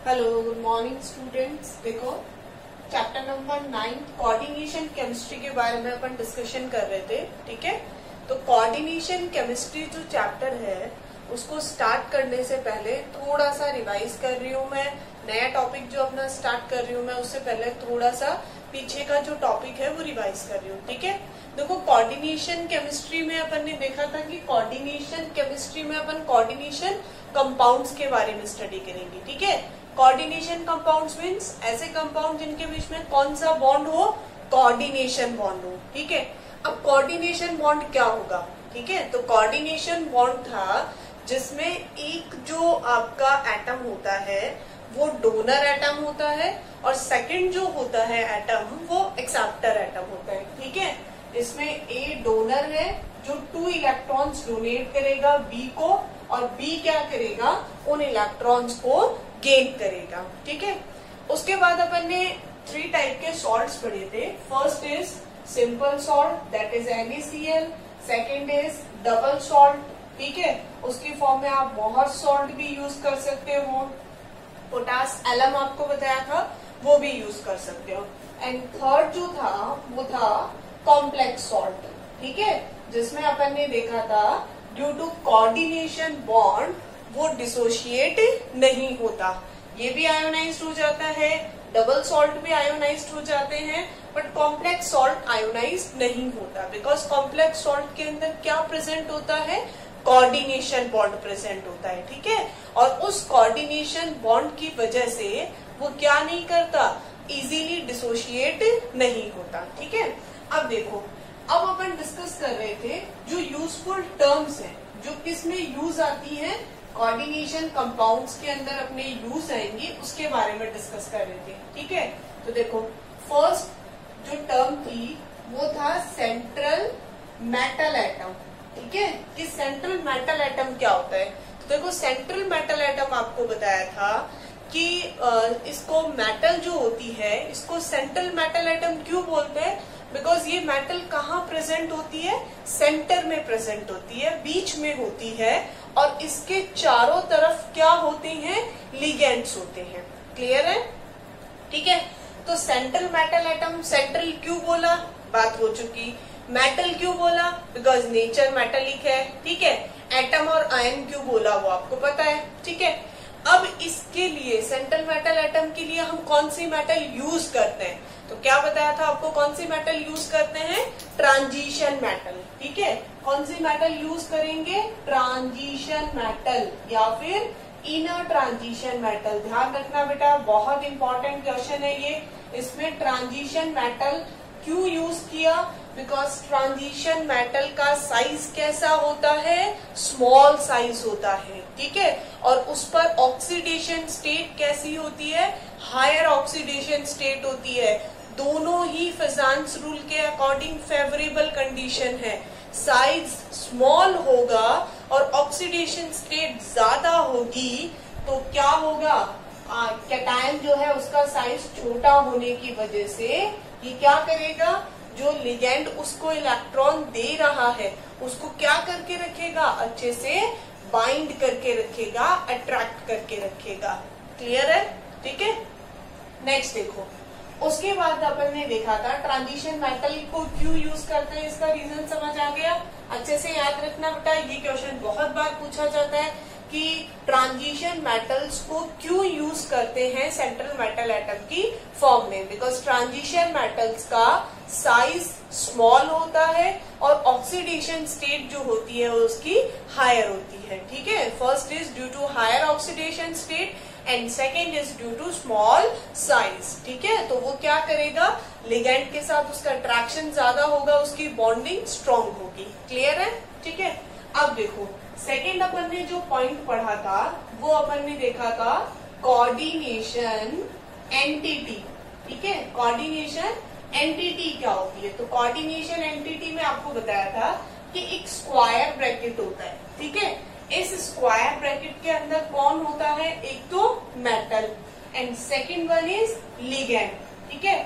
Hello, good morning students. देखो, chapter number 9 coordination chemistry के बारे में अपन डिस्कशन कर रहे थे। ठीक है, तो कोऑर्डिनेशन केमिस्ट्री जो चैप्टर है उसको स्टार्ट करने से पहले थोड़ा सा रिवाइज कर रही हूँ मैं। नया टॉपिक जो अपना स्टार्ट कर रही हूँ मैं, उससे पहले थोड़ा सा पीछे का जो टॉपिक है वो रिवाइज कर रही हूँ। ठीक है, देखो कोऑर्डिनेशन केमिस्ट्री में अपन ने देखा था कि कोऑर्डिनेशन केमिस्ट्री में अपन कोऑर्डिनेशन कंपाउंड्स के बारे में स्टडी करेंगे। ठीक है, कोऑर्डिनेशन कंपाउंड्स मींस ऐसे कंपाउंड जिनके बीच में कौन सा बॉन्ड हो, कोऑर्डिनेशन बॉन्ड हो। ठीक है, अब कोऑर्डिनेशन बॉन्ड क्या होगा? ठीक है, तो कोऑर्डिनेशन बॉन्ड था जिसमें एक जो आपका एटम होता है वो डोनर एटम होता है और सेकंड जो होता है एटम वो एक्सेप्टर एटम होता है। ठीक है, इसमें ए डोनर है जो 2 इलेक्ट्रॉन्स डोनेट करेगा बी को, और बी क्या करेगा, उन इलेक्ट्रॉन्स को गेन करेगा। ठीक है, उसके बाद अपन ने 3 टाइप के सॉल्ट्स पढ़े थे। First is simple salt, that is NaCl। Second is double salt. ठीक है, उसकी फॉर्म में आप मोहर सॉल्ट भी यूज कर सकते हो, पोटास एलम आपको बताया था वो भी यूज कर सकते हो। एंड थर्ड जो था वो था कॉम्प्लेक्स सॉल्ट। ठीक है, जिसमें अपन ने देखा था ड्यू टू कोऑर्डिनेशन बॉन्ड वो डिसोशिएट नहीं होता, ये भी आयोनाइज्ड हो जाता है, डबल सॉल्ट भी आयोनाइज्ड हो जाते हैं, बट कॉम्प्लेक्स सॉल्ट आयोनाइज्ड नहीं होता बिकॉज कॉम्प्लेक्स सॉल्ट के अंदर क्या प्रेजेंट होता है, कोऑर्डिनेशन बॉन्ड प्रेजेंट होता है। ठीक है, और उस कोऑर्डिनेशन बॉन्ड की वजह से वो क्या नहीं करता, इजीली डिसोशिएट नहीं होता। ठीक है, अब देखो, अब अपन डिस्कस कर रहे थे जो यूजफुल टर्म्स हैं जो किस में यूज आती हैं, कोऑर्डिनेशन कंपाउंड्स के अंदर अपने यूज आएंगी, उसके बारे में डिस्कस कर रहे थे। ठीक है, तो देखो फर्स्ट जो टर्म थी वो था सेंट्रल मेटल एटम। ठीक है, कि सेंट्रल मेटल एटम क्या होता है? तो देखो सेंट्रल मेटल एटम आपको बताया था कि इसको मेटल जो होती है इसको सेंट्रल मेटल एटम क्यों बोलते हैं, बिकॉज ये मेटल कहाँ प्रेजेंट होती है, सेंटर में प्रेजेंट होती है, बीच में होती है, और इसके चारों तरफ क्या होते हैं, लिगेंड्स होते हैं। क्लियर है? ठीक है, तो सेंट्रल मेटल एटम, सेंट्रल क्यों बोला, बात हो चुकी। मेटल क्यों बोला, बिकॉज नेचर मेटेलिक है। ठीक है, एटम और आयन क्यों बोला वो आपको पता है। ठीक है, अब इसके लिए सेंट्रल मेटल एटम के लिए हम कौन सी मेटल यूज करते हैं, तो क्या बताया था आपको, कौन सी मेटल यूज करते हैं, ट्रांजिशन मेटल। ठीक है, कौन सी मेटल यूज करेंगे, ट्रांजिशन मेटल या फिर इनर ट्रांजिशन मेटल। ध्यान रखना बेटा, बहुत इंपॉर्टेंट क्वेश्चन है ये। इसमें ट्रांजिशन मेटल क्यों यूज किया, बिकॉज ट्रांजिशन मेटल का साइज कैसा होता है, स्मॉल साइज होता है। ठीक है, और उस पर ऑक्सीडेशन स्टेट कैसी होती है, हायर ऑक्सीडेशन स्टेट होती है। दोनों ही फिजान्स रूल के अकॉर्डिंग फेवरेबल कंडीशन है। साइज स्मॉल होगा और ऑक्सीडेशन स्टेट ज्यादा होगी तो क्या होगा, कैटायन जो है उसका साइज छोटा होने की वजह से ये क्या करेगा, जो लिगेंड उसको इलेक्ट्रॉन दे रहा है उसको क्या करके रखेगा, अच्छे से बाइंड करके रखेगा, अट्रैक्ट करके रखेगा। क्लियर है? ठीक है, नेक्स्ट देखो, उसके बाद अपन ने देखा था ट्रांजिशन मेटल को क्यों यूज करते हैं, इसका रीजन समझ आ गया। अच्छे से याद रखना बेटा, ये क्वेश्चन बहुत बार पूछा जाता है कि ट्रांजिशन मेटल्स को क्यों यूज करते हैं सेंट्रल मेटल एटम की फॉर्म में, बिकॉज ट्रांजिशन मेटल्स का साइज स्मॉल होता है और ऑक्सीडेशन स्टेट जो होती है उसकी हायर होती है। ठीक है, first is due to higher oxidation state and second is due to small size. ठीक है, तो वो क्या करेगा, लिगेंड के साथ उसका अट्रैक्शन ज्यादा होगा, उसकी बॉन्डिंग स्ट्रॉन्ग होगी। क्लियर है? ठीक है, अब देखो सेकेंड अपन ने जो पॉइंट पढ़ा था वो अपन ने देखा था कोऑर्डिनेशन एंटिटी। ठीक है, कोऑर्डिनेशन एंटिटी क्या होती है, तो कोऑर्डिनेशन एंटिटी में आपको बताया था कि एक स्क्वायर ब्रैकेट होता है। ठीक है, इस स्क्वायर ब्रैकेट के अंदर कौन होता है, एक तो metal and second one is ligand. ठीक है,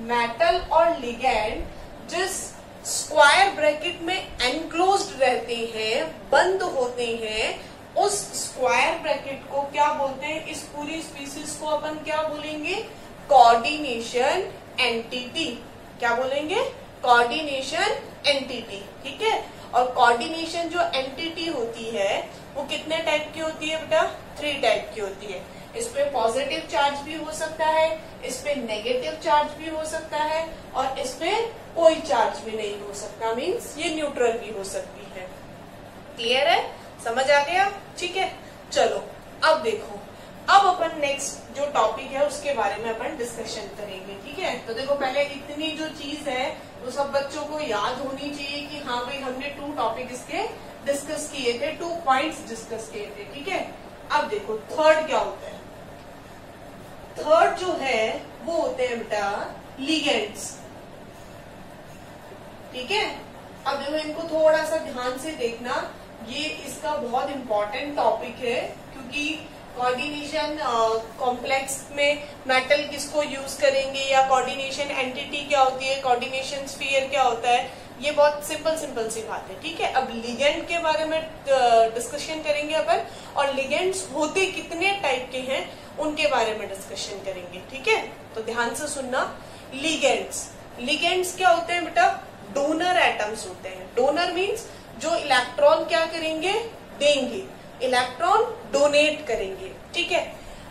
मेटल और लिगेंड जिस स्क्वायर ब्रैकेट में एनक्लोज्ड रहते हैं, बंद होते हैं, उस स्क्वायर ब्रैकेट को क्या बोलते हैं, इस पूरी स्पीसीज को अपन क्या बोलेंगे, कोऑर्डिनेशन एंटिटी। क्या बोलेंगे, कोऑर्डिनेशन एंटिटी। ठीक है, और कोऑर्डिनेशन जो एंटिटी होती है वो कितने टाइप की होती है बेटा, 3 टाइप की होती है। इस पे पॉजिटिव चार्ज भी हो सकता है, इस पे नेगेटिव चार्ज भी हो सकता है, और इस पे कोई चार्ज भी नहीं हो सकता, मीन्स ये न्यूट्रल भी हो सकती है। क्लियर है, समझ आ गया? ठीक है, चलो अब देखो, अब अपन नेक्स्ट जो टॉपिक है उसके बारे में अपन डिस्कशन करेंगे। ठीक है, तो देखो पहले इतनी जो चीज है वो सब बच्चों को याद होनी चाहिए कि हाँ भाई हमने 2 टॉपिक इसके डिस्कस किए थे, 2 पॉइंट्स डिस्कस किए थे। ठीक है, अब देखो थर्ड क्या होता है। थर्ड जो है वो होते हैं बेटा लिगेंड्स। ठीक है, अब देखो इनको थोड़ा सा ध्यान से देखना, ये इसका बहुत इंपॉर्टेंट टॉपिक है, क्योंकि कोऑर्डिनेशन कॉम्प्लेक्स में मेटल किसको यूज करेंगे, या कोऑर्डिनेशन एंटिटी क्या होती है, कोऑर्डिनेशन स्फीयर क्या होता है, ये बहुत सिंपल सी बात है। ठीक है, अब लिगेंड के बारे में डिस्कशन करेंगे अपन, और लिगेंड्स होते कितने टाइप के हैं उनके बारे में डिस्कशन करेंगे। ठीक है, तो ध्यान से सुनना। लिगेंड्स क्या होते हैं बेटा, डोनर एटम्स होते हैं। डोनर मीन्स जो इलेक्ट्रॉन क्या करेंगे, देंगे, इलेक्ट्रॉन डोनेट करेंगे। ठीक है,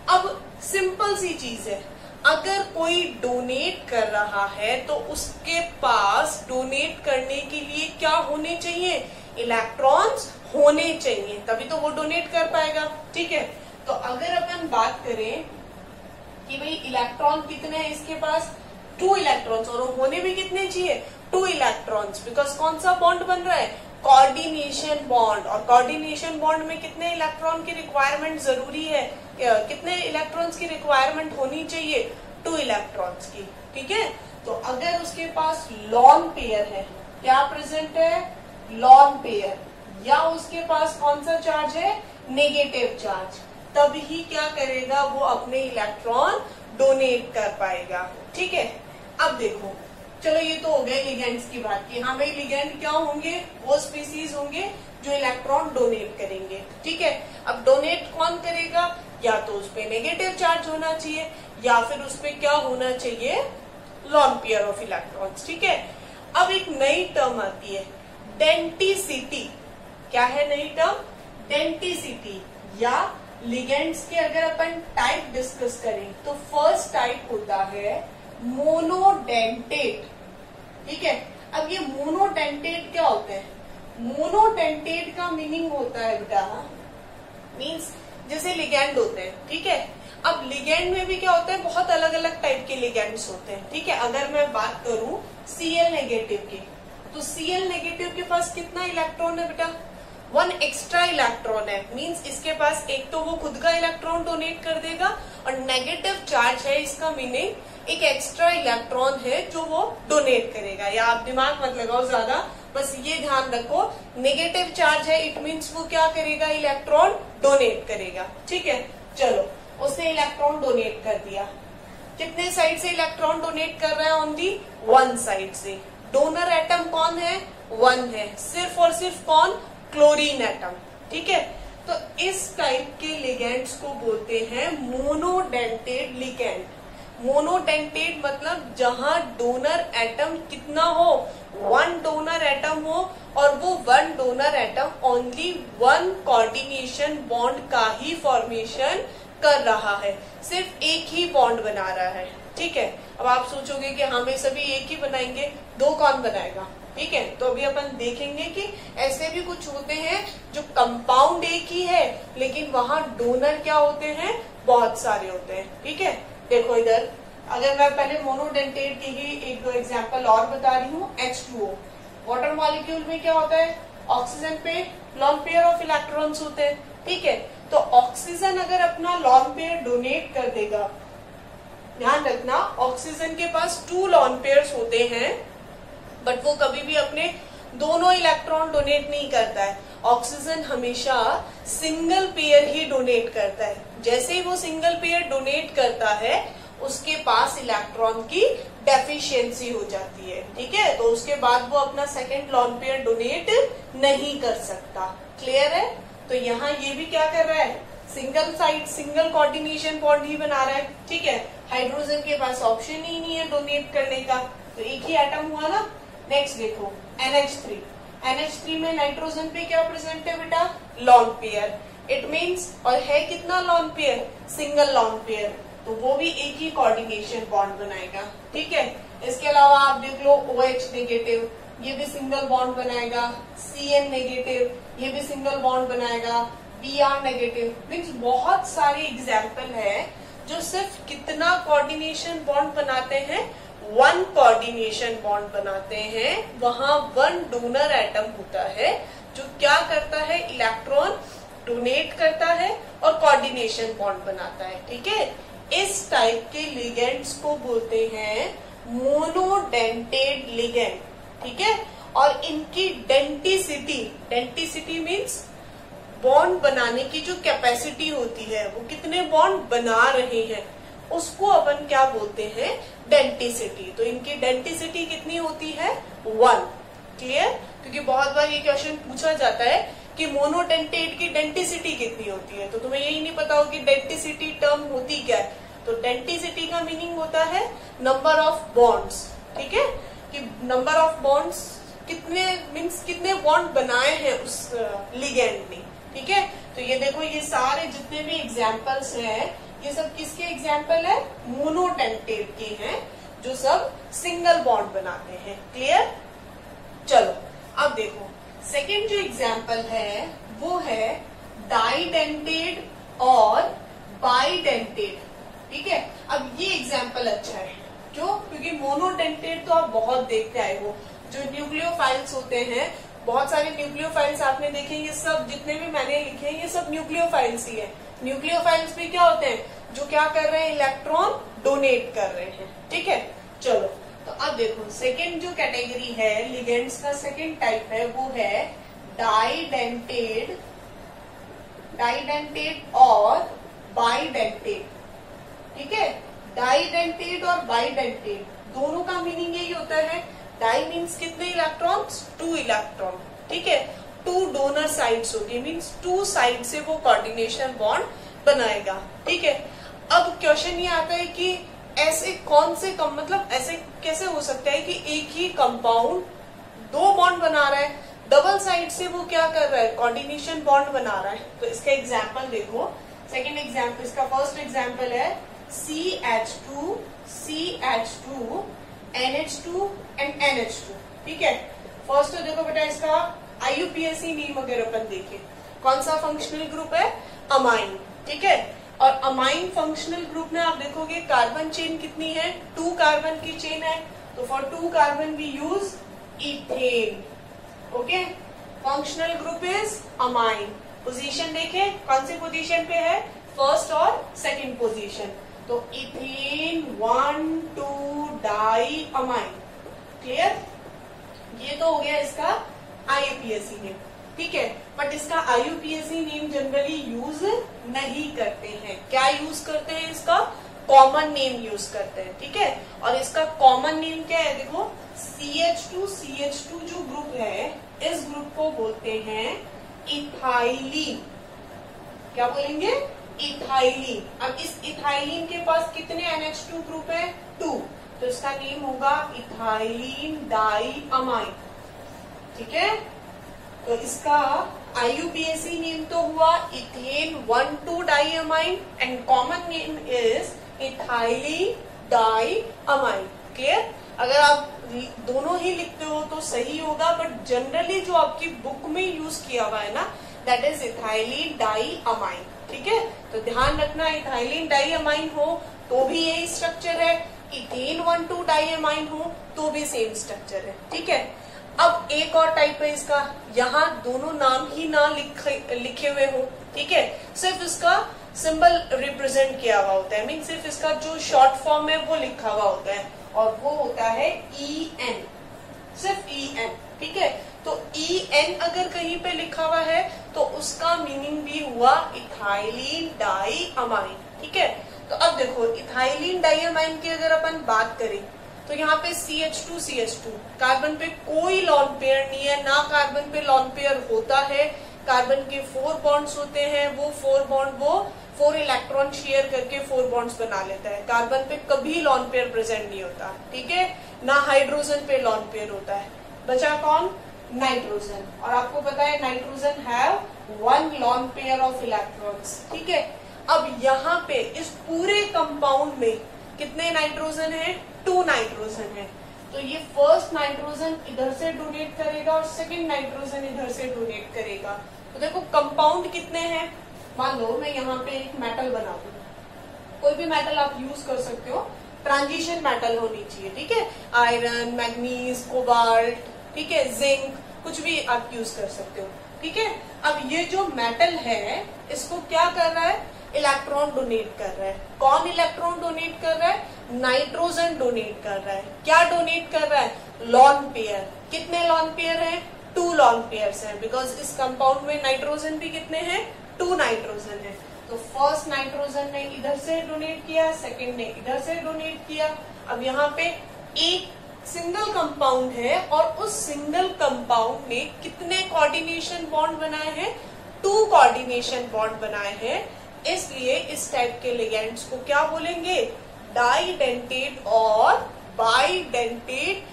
अब सिंपल सी चीज है, अगर कोई डोनेट कर रहा है तो उसके पास डोनेट करने के लिए क्या होने चाहिए, इलेक्ट्रॉन्स होने चाहिए, तभी तो वो डोनेट कर पाएगा। ठीक है, तो अगर अपन बात करें कि भाई इलेक्ट्रॉन कितने हैं इसके पास, 2 इलेक्ट्रॉन्स, और होने भी कितने चाहिए, 2 इलेक्ट्रॉन्स, बिकॉज कौन सा बॉन्ड बन रहा है, कोऑर्डिनेशन बॉन्ड, और कोऑर्डिनेशन बॉन्ड में कितने इलेक्ट्रॉन की रिक्वायरमेंट जरूरी है, कितने इलेक्ट्रॉन्स की रिक्वायरमेंट होनी चाहिए, 2 इलेक्ट्रॉन्स की। ठीक है, तो अगर उसके पास लॉन पेयर है, क्या प्रेजेंट है, लॉन पेयर, या उसके पास कौन सा चार्ज है, नेगेटिव चार्ज, तब ही क्या करेगा, वो अपने इलेक्ट्रॉन डोनेट कर पाएगा। ठीक है, अब देखो चलो ये तो हो गए लिगेंड्स की बात की। हाँ भाई लिगेंड क्या होंगे, वो स्पीसीज होंगे जो इलेक्ट्रॉन डोनेट करेंगे। ठीक है, अब डोनेट कौन करेगा, या तो उस पे नेगेटिव चार्ज होना चाहिए, या फिर उस पे क्या होना चाहिए, लॉन पेयर ऑफ इलेक्ट्रॉन्स। ठीक है, अब एक नई टर्म आती है डेंटिसिटी। क्या है नई टर्म, डेंटिसिटी, या लिगेंड्स के अगर अपन टाइप डिस्कस करें तो फर्स्ट टाइप होता है मोनोडेंटेट। ठीक है, अब ये मोनोडेंटेट क्या होते हैं, मोनोडेंटेट का मीनिंग होता है बेटा, मीन्स जैसे लिगेंड होते हैं। ठीक है, अब लिगेंड में भी क्या होता है, बहुत अलग अलग टाइप के लिगेंड्स होते हैं। ठीक है, अगर मैं बात करूं Cl नेगेटिव की, तो Cl नेगेटिव के पास कितना इलेक्ट्रॉन है बेटा, 1 एक्स्ट्रा इलेक्ट्रॉन है, मीन्स इसके पास एक तो वो खुद का इलेक्ट्रॉन डोनेट कर देगा, और नेगेटिव चार्ज है, इसका मीनिंग एक एक्स्ट्रा इलेक्ट्रॉन है जो वो डोनेट करेगा। या आप दिमाग मत लगाओ ज्यादा, बस ये ध्यान रखो, नेगेटिव चार्ज है, इट मीन्स वो क्या करेगा, इलेक्ट्रॉन डोनेट करेगा। ठीक है, चलो उसने इलेक्ट्रॉन डोनेट कर दिया, कितने साइड से इलेक्ट्रॉन डोनेट कर रहा है, ऑन दी 1 साइड से। डोनर एटम कौन है, 1 है, सिर्फ और सिर्फ कौन, क्लोरीन एटम। ठीक है, तो इस टाइप के लिगेंड्स को बोलते हैं मोनोडेंटेड लिगेंड। मोनोडेंटेड मतलब जहां डोनर एटम कितना हो, 1 डोनर एटम हो, और वो 1 donor atom only 1 coordination bond का ही फॉर्मेशन कर रहा है, सिर्फ एक ही बॉन्ड बना रहा है। ठीक है, अब आप सोचोगे कि हाँ भाई सभी एक ही बनाएंगे, 2 कौन बनाएगा। ठीक है, तो अभी अपन देखेंगे कि ऐसे भी कुछ होते हैं जो कंपाउंड एक ही है, लेकिन वहां डोनर क्या होते हैं, बहुत सारे होते हैं। ठीक है, देखो इधर, अगर मैं पहले मोनोडेंटेट की ही एक 2 एग्जांपल और बता रही हूँ, H2O वाटर मॉलिक्यूल में क्या होता है, ऑक्सीजन पे लॉन पेयर ऑफ इलेक्ट्रॉन्स होते हैं। ठीक है, तो ऑक्सीजन अगर अपना लॉन पेयर डोनेट कर देगा, ध्यान रखना ऑक्सीजन के पास 2 लॉन पेयर्स होते हैं, बट वो कभी भी अपने दोनों इलेक्ट्रॉन डोनेट नहीं करता है। ऑक्सीजन हमेशा सिंगल पेयर ही डोनेट करता है। जैसे ही वो सिंगल पेयर डोनेट करता है, उसके पास इलेक्ट्रॉन की डेफिशिएंसी हो जाती है। ठीक है, तो उसके बाद वो अपना सेकंड लॉन पेयर डोनेट नहीं कर सकता। क्लियर है, तो यहाँ ये भी क्या कर रहा है, single side single coordination bond ही बना रहा है, ठीक है। हाइड्रोजन के पास ऑप्शन ही नहीं है डोनेट करने का, तो एक ही एटम हुआ ना। नेक्स्ट देखो NH3, NH3 में नाइट्रोजन पे क्या प्रेजेंट है बेटा, लॉन पेयर। इट मीन्स, और है कितना lone pair, single lone pair, तो वो भी एक ही कोऑर्डिनेशन बॉन्ड बनाएगा, ठीक है। इसके अलावा आप देख लो OH नेगेटिव, ये भी सिंगल बॉन्ड बनाएगा। Cn नेगेटिव, ये भी सिंगल बॉन्ड बनाएगा। Br नेगेटिव, मीन्स बहुत सारे एग्जाम्पल है जो सिर्फ कितना कोऑर्डिनेशन बॉन्ड बनाते हैं, वन कोऑर्डिनेशन बॉन्ड बनाते हैं। वहां वन डोनर एटम होता है जो क्या करता है, इलेक्ट्रॉन डोनेट करता है और कोऑर्डिनेशन बॉन्ड बनाता है, ठीक है। इस टाइप के लिगेंड्स को बोलते हैं मोनोडेंटेड लिगेंड, ठीक है। और इनकी डेंटिसिटी, डेंटिसिटी मीन्स बॉन्ड बनाने की जो कैपेसिटी होती है, वो कितने बॉन्ड बना रहे हैं, उसको अपन क्या बोलते हैं, डेंटिसिटी। तो इनकी डेंटिसिटी कितनी होती है, 1। क्लियर, क्योंकि बहुत बार ये क्वेश्चन पूछा जाता है कि मोनोडेंटेट की डेंटिसिटी कितनी होती है, तो तुम्हें यही नहीं पता हो कि डेंटिसिटी टर्म होती क्या है। तो डेंटिसिटी का मीनिंग होता है नंबर ऑफ बॉन्ड्स, ठीक है, कि नंबर ऑफ बॉन्ड्स कितने, मीन्स कितने बॉन्ड बनाए हैं उस लिगेंड ने, ठीक है। तो ये देखो, ये सारे जितने भी एग्जाम्पल्स हैं, ये सब किसके एग्जाम्पल है, मोनोडेंटेट के हैं, जो सब सिंगल बॉन्ड बनाते हैं। क्लियर, चलो अब देखो सेकेंड जो एग्जाम्पल है वो है डाइडेंटेड और बाइडेंटेड, ठीक है। अब ये एग्जाम्पल अच्छा है, क्यों, क्योंकि मोनोडेंटेड तो आप बहुत देखते आए हो, जो न्यूक्लियोफाइल्स होते हैं, बहुत सारे न्यूक्लियोफाइल्स आपने देखे, ये सब जितने भी मैंने लिखे हैं ये सब न्यूक्लियोफाइल्स ही है। न्यूक्लियोफाइल्स भी क्या होते हैं, जो क्या कर रहे हैं, इलेक्ट्रॉन डोनेट कर रहे हैं, ठीक है। चलो तो अब देखो सेकेंड जो कैटेगरी है लिगेंड्स का, सेकेंड टाइप है वो है डाइडेंटेड, डाइडेंटेड और बाइडेंटेड, ठीक है। डाइडेंटेड और बाइडेंटेड दोनों का मीनिंग यही होता है, डाई मीन्स कितने इलेक्ट्रॉन्स, 2 इलेक्ट्रॉन, ठीक है। 2 डोनर साइड्स होगी, मीन्स 2 साइड से वो कोऑर्डिनेशन बॉन्ड बनाएगा, ठीक है। अब क्वेश्चन ये आता है कि ऐसे कौन से मतलब ऐसे कैसे हो सकता है कि एक ही कंपाउंड 2 बॉन्ड बना रहा है, डबल साइड से वो क्या कर रहा है, कोऑर्डिनेशन बॉन्ड बना रहा है। तो इसका एग्जाम्पल देखो, सेकेंड एग्जाम्पल, इसका फर्स्ट एग्जाम्पल है CH2, CH2, NH2 and NH2, ठीक है। फर्स्ट तो देखो बेटा, इसका IUPAC नेम अगर अपन देखें, कौन सा फंक्शनल ग्रुप है, अमाइन, ठीक है। और अमाइन फंक्शनल ग्रुप में आप देखोगे कार्बन चेन कितनी है, 2 कार्बन की चेन है, तो for 2 carbon we use ethane, okay. Functional group is amine. Position देखे, कौन सी पोजीशन पे है, फर्स्ट और सेकंड पोजीशन, तो इथेन 1, 2 डाई अमाइन। क्लियर, ये तो हो गया इसका IUPAC नेम, ठीक है। बट इसका IUPAC नेम जनरली यूज नहीं करते हैं, क्या यूज करते हैं, इसका कॉमन नेम यूज करते हैं, ठीक है। और इसका कॉमन नेम क्या है, देखो CH2, CH2 जो ग्रुप है, इस ग्रुप को बोलते हैं इथाइलीन। क्या बोलेंगे, इथाइलीन। अब इस इथाइलीन के पास कितने NH2 ग्रुप है, 2, तो इसका नेम होगा इथाइलीन डाई अमाइन, ठीक है। तो इसका IUPAC नेम तो हुआ ethane 1, 2 diamine and common name is ethylene diamine. Clear, अगर आप दोनों ही लिखते हो तो सही होगा, बट जनरली जो आपकी बुक में यूज किया हुआ है ना, that is ethylene diamine, ठीक है। तो ध्यान रखना, इथाइलीन डाई अमाइन हो तो भी यही स्ट्रक्चर है, इथेन 1, 2 डाई अमाइन हो तो भी सेम स्ट्रक्चर है, ठीक है। अब एक और टाइप है इसका, यहाँ दोनों नाम ही ना लिखे हुए हो, ठीक है, सिर्फ इसका सिंबल रिप्रेजेंट किया हुआ होता है, मीन सिर्फ इसका जो शॉर्ट फॉर्म है वो लिखा हुआ होता है, और वो होता है EN, सिर्फ EN, ठीक है। तो EN अगर कहीं पे लिखा हुआ है तो उसका मीनिंग भी हुआ इथाइलीन डाई अमाइन, ठीक है। तो अब देखो इथाइलीन डाई अमाइन की अगर अपन बात करें तो यहाँ पे CH2, CH2 कार्बन पे कोई लॉन पेयर नहीं है, ना कार्बन पे लॉन पेयर होता है, कार्बन के 4 बॉन्ड्स होते हैं, वो 4 इलेक्ट्रॉन शेयर करके 4 बॉन्ड्स बना लेता है। कार्बन पे कभी लॉन पेयर प्रेजेंट नहीं होता, ठीक है, ना हाइड्रोजन पे लॉन पेयर होता है। बचा कौन? नाइट्रोजन। और आपको पता है nitrogen have 1 lone pair of electrons, ठीक है। अब यहाँ पे इस पूरे कंपाउंड में कितने नाइट्रोजन है? 2 नाइट्रोजन है। तो ये फर्स्ट नाइट्रोजन इधर से डोनेट करेगा और सेकंड नाइट्रोजन इधर से डोनेट करेगा। तो देखो कंपाउंड कितने हैं। मान लो मैं यहाँ पे एक मेटल बना दूं, कोई भी मेटल आप यूज कर सकते हो, ट्रांजिशन मेटल होनी चाहिए, ठीक है, आयरन, मैग्नीज, कोबाल्ट, ठीक है, जिंक, कुछ भी आप यूज कर सकते हो, ठीक है। अब ये जो मेटल है इसको क्या कर रहा है? इलेक्ट्रॉन डोनेट कर रहा है। कौन इलेक्ट्रॉन डोनेट कर रहा है? नाइट्रोजन डोनेट कर रहा है। क्या डोनेट कर रहा है? Lone pair. कितने लॉन पेयर है? 2 लॉन पेयर्स हैं, बिकॉज इस कंपाउंड में नाइट्रोजन भी कितने हैं? 2 नाइट्रोजन है। तो फर्स्ट नाइट्रोजन ने इधर से डोनेट किया, सेकंड ने इधर से डोनेट किया। अब यहाँ पे एक सिंगल कंपाउंड है और उस सिंगल कंपाउंड ने कितने कोऑर्डिनेशन बॉन्ड बनाए हैं? 2 कोऑर्डिनेशन बॉन्ड बनाए हैं। इसलिए इस टाइप के लिगेंड्स को क्या बोलेंगे? डाइडेंटेट और बाइडेंटेट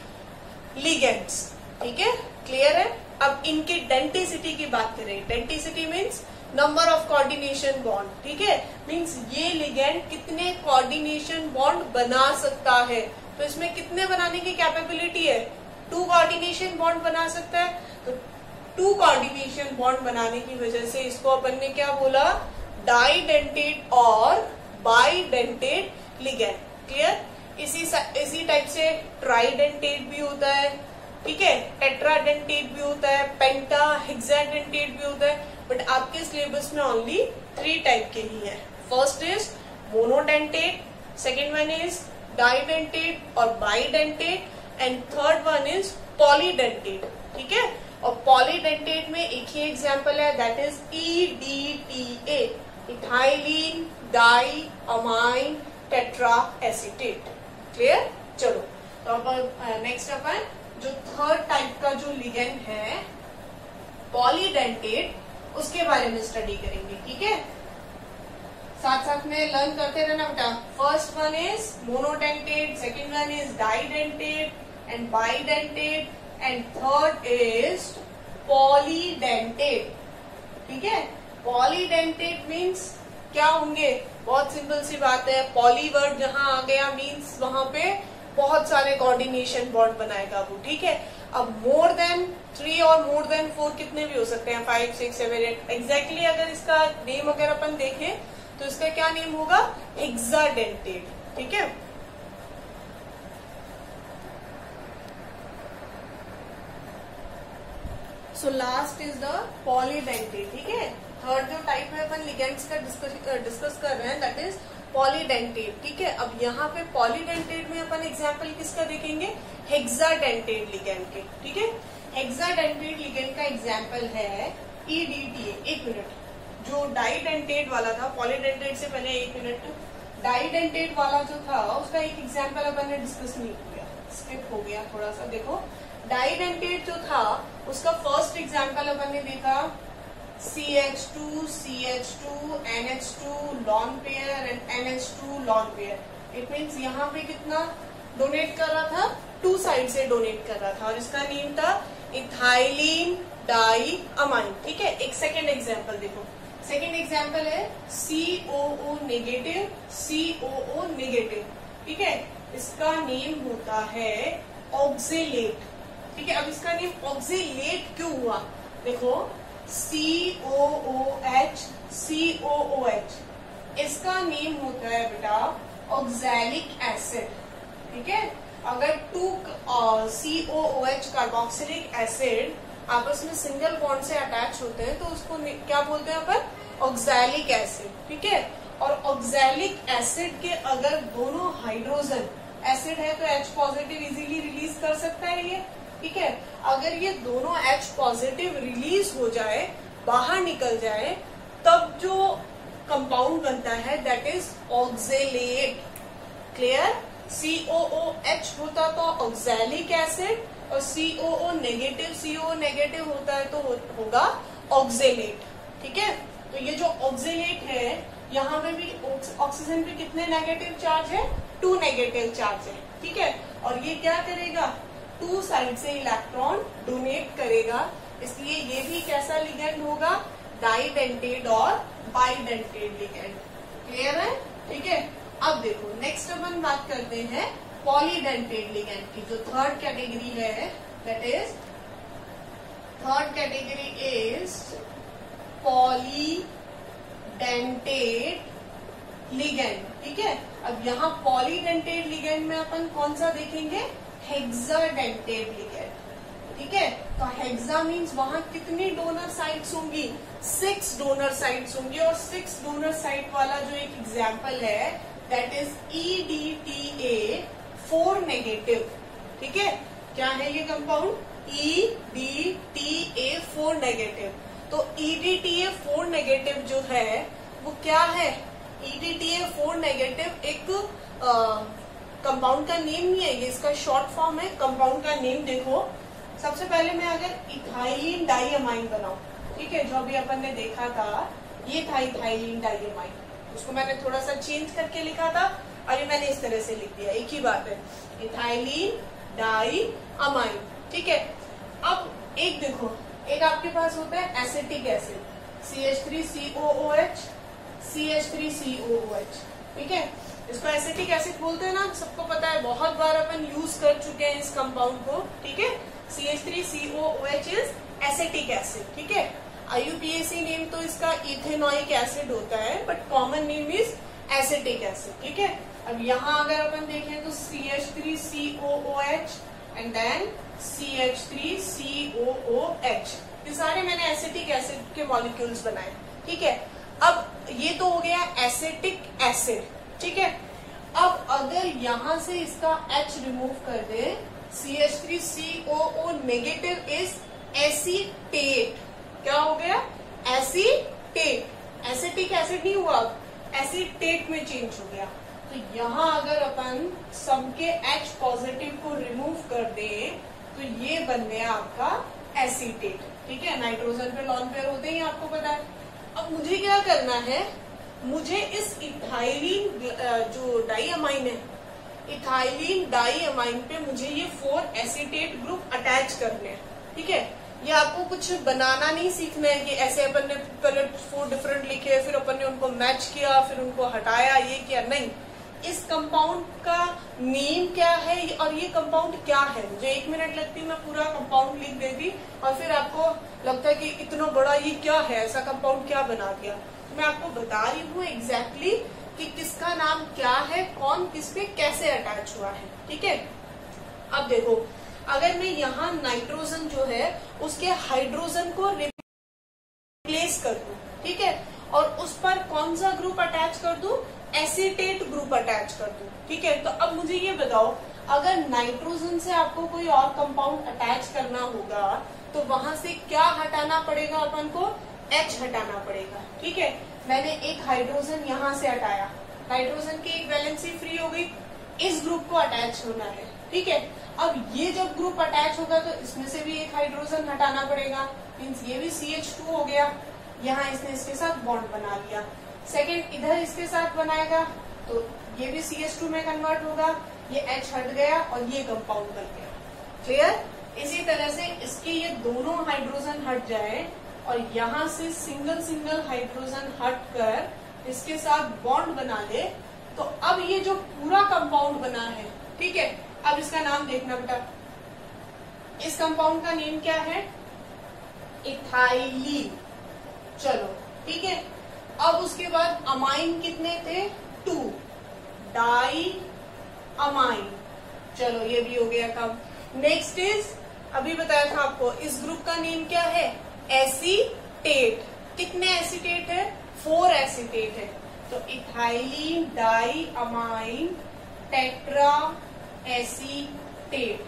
लिगेंड्स, ठीक है, क्लियर है। अब इनके डेंटिसिटी की बात करें। Denticity means number of coordination bond, ठीक है, मीन्स ये लिगेंड कितने कोऑर्डिनेशन बॉन्ड बना सकता है। तो इसमें कितने बनाने की कैपेबिलिटी है? 2 कोऑर्डिनेशन बॉन्ड बना सकता है। तो 2 कोऑर्डिनेशन बॉन्ड बनाने की वजह से इसको अपन ने क्या बोला? डाइडेंटेट और बाइडेंटेट लिगेंड, क्लियर। इसी टाइप से ट्राइडेंटेट भी होता है, ठीक है, टेट्राडेंटेट भी होता है, पेंटा हेक्साडेंटेट भी होता है। बट आपके सिलेबस में ओनली 3 टाइप के ही है। First is monodentate, second one is didentate और bidentate and third one is polydentate, ठीक है। और पॉलीडेंटेट में एक ही एग्जांपल है, that is EDTA, ethylene di amine tetra acetate, clear. चलो तो अब नेक्स्ट अपन जो थर्ड टाइप का जो लिगेंड है पॉलीडेंटेट, उसके बारे में स्टडी करेंगे, ठीक है। साथ साथ में लर्न करते रहना बेटा। First one is monodentate, second one is डाइडेंटेट and bidentate and third is polydentate, ठीक है। पॉलीडेंटेट मीन्स क्या होंगे? बहुत सिंपल सी बात है, पॉली वर्ड जहां आ गया मीन्स वहां पे बहुत सारे कोऑर्डिनेशन बॉन्ड बनाएगा वो, ठीक है। अब मोर देन 3 और मोर देन 4 कितने भी हो सकते हैं, 5, 6, 7, 8 एग्जैक्टली। अगर इसका नेम अगर अपन देखें तो इसका क्या नेम होगा? हेक्साडेंटेट, ठीक है। So last is the polydentate, ठीक है। थर्ड जो टाइप में अपन लिगेंड्स का डिस्कस कर रहे हैं दैट इज पॉलीडेंटेट, ठीक है। अब यहाँ पे पॉलीडेंटेट में अपन एग्जांपल किसका देखेंगे? हेक्साडेंटेट लिगेंड के, ठीक है। हेक्साडेंटेट लिगेंड का एग्जांपल है EDTA। एक मिनट, जो डाइडेंटेट वाला था, पॉलीडेंटेट से पहले एक मिनट, डाइडेंटेट वाला जो था उसका एक एग्जांपल अपन ने डिस्कस नहीं किया, स्किप हो गया थोड़ा सा। देखो डाइडेंटेट जो था उसका फर्स्ट एग्जांपल अपन ने देखा CH2, CH2, NH2 lone pair and NH2 lone pair. It means यहाँ पे कितना डोनेट कर रहा था? 2 साइड से डोनेट कर रहा था और इसका नेम था इथाइलिन डाई अमाइन, ठीक है। एक सेकेंड एग्जाम्पल देखो, सेकेंड एग्जाम्पल है COO नेगेटिव, COO नेगेटिव, ठीक है। इसका नेम होता है ऑक्जेलेट, ठीक है। अब इसका नेम ऑक्जेलेट क्यों हुआ? देखो COOH, COOH, इसका नेम होता है बेटा ऑक्सैलिक एसिड, ठीक है। अगर 2 COOH कार्बोक्सिलिक एसिड आपस में सिंगल बॉन्ड से अटैच होते हैं तो उसको क्या बोलते हैं अपन? ऑक्सैलिक एसिड, ठीक है। और ऑक्सैलिक एसिड के अगर दोनों हाइड्रोजन एसिड है तो H पॉजिटिव इजीली रिलीज कर सकता है ये, ठीक है। अगर ये दोनों H पॉजिटिव रिलीज हो जाए, बाहर निकल जाए, तब जो कंपाउंड बनता है that is oxalate, clear. COOH होता तो ऑक्सैलिक एसिड और COO नेगेटिव होता है तो होगा ऑक्जेलेट। ठीक है, तो ये जो ऑक्जेलेट है यहाँ पे भी ऑक्सीजन पे कितने नेगेटिव चार्ज है, 2 नेगेटिव चार्ज है। ठीक है, और ये क्या करेगा, 2 साइड से इलेक्ट्रॉन डोनेट करेगा, इसलिए ये भी कैसा लिगेंड होगा, डाइडेंटेड और बाइडेंटेड लिगेंड। क्लियर है? ठीक है, अब देखो नेक्स्ट अपन बात करते हैं पॉलीडेंटेड लिगेंड की, जो थर्ड कैटेगरी है, that is third category is polydentate ligand. ठीक है, अब यहाँ पॉलीडेंटेड लिगेंड में अपन कौन सा देखेंगे, हेक्साडेंटेड लिगेंड। ठीक है, तो हेक्सा मीन्स वहां कितनी डोनर साइट्स होंगी, 6 डोनर साइट्स होंगी, और 6 डोनर साइट वाला जो एक एग्जाम्पल है दैट इज EDTA 4 नेगेटिव। ठीक है, क्या है ये कंपाउंड, EDTA 4 नेगेटिव। तो EDTA 4 नेगेटिव जो है वो क्या है, EDTA 4 नेगेटिव एक कंपाउंड का नेम नहीं है, ये इसका शॉर्ट फॉर्म है। कंपाउंड का नेम देखो, सबसे पहले मैं अगर इथाइलिन डाइअमाइन बनाऊं, ठीक है, जो अभी अपन ने देखा था ये था इथाइलिन डाइअमाइन, उसको मैंने थोड़ा सा चेंज करके लिखा था, अभी मैंने इस तरह से लिख दिया, एक ही बात है, इथाइलिन डाइअमाइन। ठीक है, अब एक देखो, एक आपके पास होता है एसिटिक एसिड CH3COOH, CH3COOH। ठीक है, इसको एसिटिक एसिड बोलते हैं ना, सबको पता है, बहुत बार अपन यूज कर चुके हैं इस कंपाउंड को। ठीक है, CH3COOH इज एसिटिक एसिड। ठीक है, IUPAC नेम तो इसका इथेनोइक एसिड होता है, but common name is acetic acid. ठीक है, अब यहाँ अगर अपन देखें तो CH3COOH एंड देन CH3COOH, ये सारे मैंने एसिटिक एसिड के मॉलिक्यूल्स बनाए। ठीक है, अब ये तो हो गया एसिटिक एसिड। ठीक है, अब अगर यहां से इसका H रिमूव कर दे, CH3COO नेगेटिव इज एसीटेट। क्या हो गया, एसीटेट, एसिटिक एसिड नहीं हुआ, एसीटेट में चेंज हो गया। तो यहाँ अगर अपन सबके H पॉजिटिव को रिमूव कर दें तो ये बन गया आपका एसीटेट। ठीक है, नाइट्रोजन पे लॉन पेयर होते हैं, आपको पता है। अब मुझे क्या करना है, मुझे इस इथाइलिन जो डाइअमाइन है, इथाइलिन डाइअमाइन पे मुझे ये 4 एसीटेट ग्रुप अटैच करने हैं। ठीक है, ये आपको कुछ बनाना नहीं सीखना है कि ऐसे अपन ने पहले 4 डिफरेंट लिखे, फिर अपन ने उनको मैच किया, फिर उनको हटाया, ये किया, नहीं। इस कंपाउंड का नेम क्या है और ये कंपाउंड क्या है, मुझे 1 मिनट लगती, मैं पूरा कंपाउंड लिख देती, और फिर आपको लगता है कि इतना बड़ा ये क्या है, ऐसा कंपाउंड क्या बना दिया। मैं आपको बता रही हूँ एग्जैक्टली कि किसका नाम क्या है, कौन किस पे कैसे अटैच हुआ है। ठीक है, अब देखो, अगर मैं यहाँ नाइट्रोजन जो है उसके हाइड्रोजन को रिप्लेस कर दूं, ठीक है, और उस पर कौन सा ग्रुप अटैच कर दूं, एसीटेट ग्रुप अटैच कर दूं। ठीक है, तो अब मुझे ये बताओ, अगर नाइट्रोजन से आपको कोई और कंपाउंड अटैच करना होगा तो वहां से क्या हटाना पड़ेगा, अपन को H हटाना पड़ेगा। ठीक है, मैंने एक हाइड्रोजन यहाँ से हटाया, नाइट्रोजन की एक वैलेंसी फ्री हो गई, इस ग्रुप को अटैच होना है। ठीक है, अब ये जब ग्रुप अटैच होगा तो इसमें से भी एक हाइड्रोजन हटाना पड़ेगा, मीन्स ये भी CH2 हो गया, यहाँ इसने इसके साथ बॉन्ड बना लिया। सेकेंड, इधर इसके साथ बनाएगा तो ये भी CH2 में कन्वर्ट होगा, ये H हट गया और ये कंपाउंड बन गया। क्लियर? इसी तरह से इसके ये दोनों हाइड्रोजन हट जाए और यहाँ से सिंगल सिंगल हाइड्रोजन हट कर इसके साथ बॉन्ड बना ले, तो अब ये जो पूरा कंपाउंड बना है, ठीक है, अब इसका नाम देखना बेटा, इस कंपाउंड का नेम क्या है, इथाइलिन। चलो ठीक है, अब उसके बाद अमाइन कितने थे, 2 डाई अमाइन। चलो ये भी हो गया काम। नेक्स्ट इज, अभी बताया था आपको, इस ग्रुप का नेम क्या है, एसीटेट। कितने एसीटेट है, 4 एसीटेट है, तो ethylene di amine tetra acetate,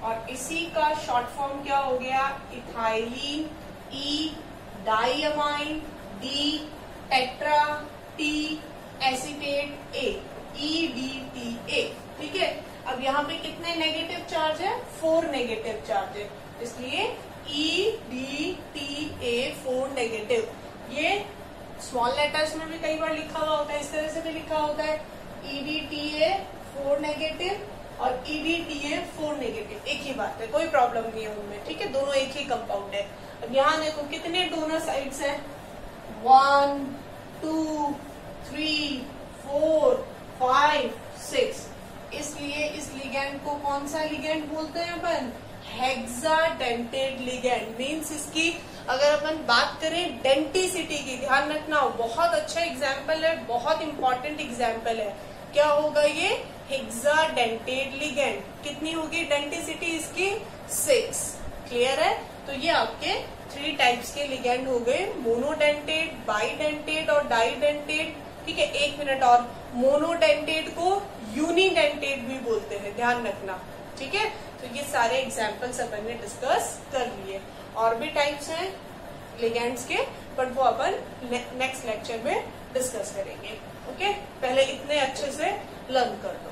और इसी का शॉर्ट फॉर्म क्या हो गया, ethylene E diamine D tetra T acetate A, EDTA। ठीक है, अब यहाँ पे कितने नेगेटिव चार्ज है, 4 नेगेटिव चार्ज है, इसलिए EDTA 4 कई बार लिखा हुआ होता है, इस तरह से भी लिखा होता है EDTA 4 नेगेटिव और EDTA 4 नेगेटिव, एक ही बात है, कोई प्रॉब्लम नहीं है उनमें, ठीक है, दोनों एक ही कंपाउंड है। अब यहाँ देखो कितने डोनर साइड्स हैं, 1 2 3 4 5 6, इसलिए इस लिगैंड को कौन सा लिगैंड बोलते हैं अपन, हेक्साडेंटेड लिगैंड। मीन्स इसकी अगर अपन बात करें डेंटिसिटी की, ध्यान रखना बहुत अच्छा एग्जाम्पल है, बहुत इंपॉर्टेंट एग्जाम्पल है, क्या होगा ये, हेक्साडेंटेड लिगैंड। कितनी होगी डेंटिसिटी इसकी, 6। क्लियर है, तो ये आपके 3 टाइप्स के लिगैंड हो गए, मोनोडेंटेड, बाइडेंटेड और डाइडेंटेड। ठीक है, 1 मिनट और, मोनोडेंटेड को यूनिडेंटेड भी बोलते हैं, ध्यान रखना, ठीक है। तो ये सारे एग्जाम्पल्स अपन ने डिस्कस कर लिए। और भी टाइप्स हैं लिगैंड्स के, बट वो अपन नेक्स्ट लेक्चर में डिस्कस करेंगे। ओके, पहले इतने अच्छे से लर्न कर दो।